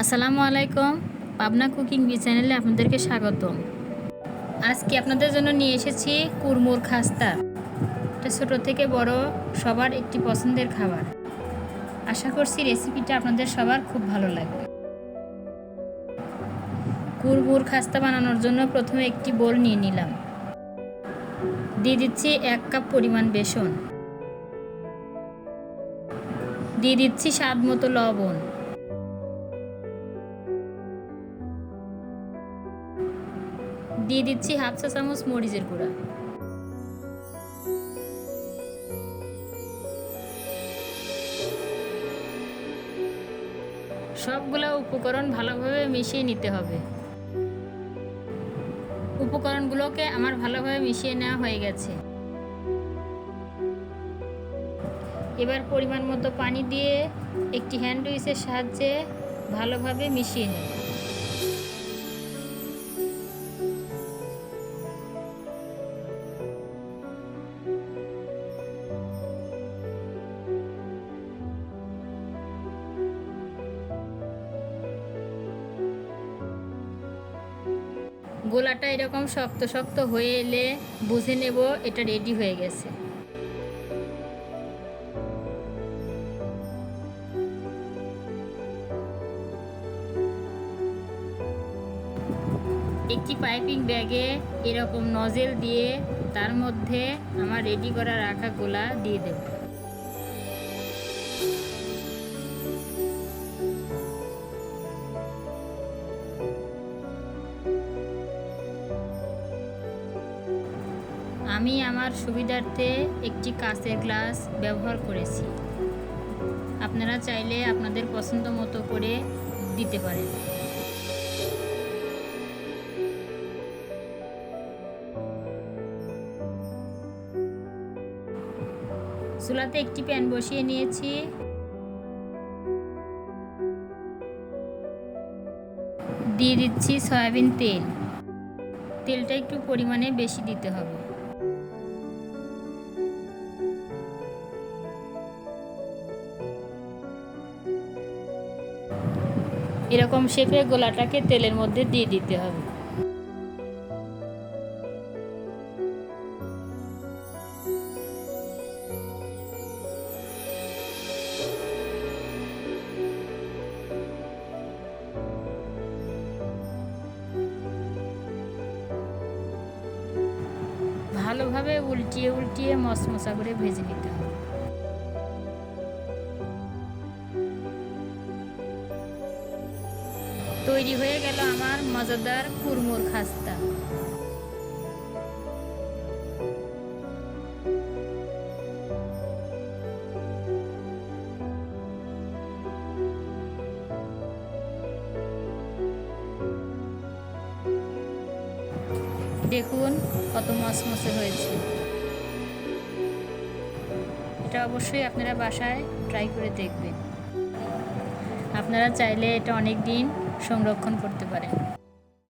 আসসালামু আলাইকুম। Pabna cooking B চ্যানেলে আপনাদেরকে স্বাগতম। আজকে আপনাদের জন্য নিয়ে এসেছি কুরমুর খাস্তা। এটা ছোটো থেকে বড় সবার একটি পছন্দের খাবার। আশা করছি রেসিপিটা আপনাদের সবার খুব ভালো লাগবে। কুরমুর খাস্তা বানানোর জন্য প্রথমে একটি বোল নিয়ে নিলাম। দিয়ে দিচ্ছি 1 কাপ পরিমাণ বেসন, দিয়ে দিচ্ছি স্বাদ মতো লবণ, দিয়ে দিচ্ছি হাফ চা চামচ মরিচের গুঁড়া, সবগুলো উপকরণ ভালোভাবে মিশিয়ে নিতে হবে। উপকরণগুলোকে আমার ভালোভাবে মিশিয়ে নেওয়া হয়ে গেছে। এবার পরিমাণ মতো পানি দিয়ে একটি হ্যান্ড উইচের সাহায্যে ভালোভাবে মিশিয়ে নিন। গোলাটা এরকম শক্ত শক্ত হয়ে এলে বুঝে নেব এটা রেডি হয়ে গেছে। একটি পাইপিং ব্যাগে এরকম নজেল দিয়ে তার মধ্যে আমার রেডি করা রাখা গোলা দিয়ে দেব। আমি আমার সুবিধার্থে একটি কাঁচের গ্লাস ব্যবহার করেছি। আপনারা চাইলে আপনাদের পছন্দ মতো করে দিতে পারেন। চুলাতে একটি প্যান বসিয়ে নিয়েছি। দিয়ে দিচ্ছি সয়াবিন তেল। তেলটা একটু পরিমাণে বেশি দিতে হবে। এরকম শেপে গোলাটাকে তেলের মধ্যে দিয়ে দিতে হবে। ভালোভাবে উল্টিয়ে উল্টিয়ে মচমচা করে ভেজে নিতে হবে। তৈরি হয়ে গেল আমার মজাদার কুরমুর খাস্তা। দেখুন কত মচমচে হয়েছে। এটা অবশ্যই আপনারা বাসায় ট্রাই করে দেখবেন। আপনারা চাইলে এটা অনেক দিন সংরক্ষণ করতে পারেন।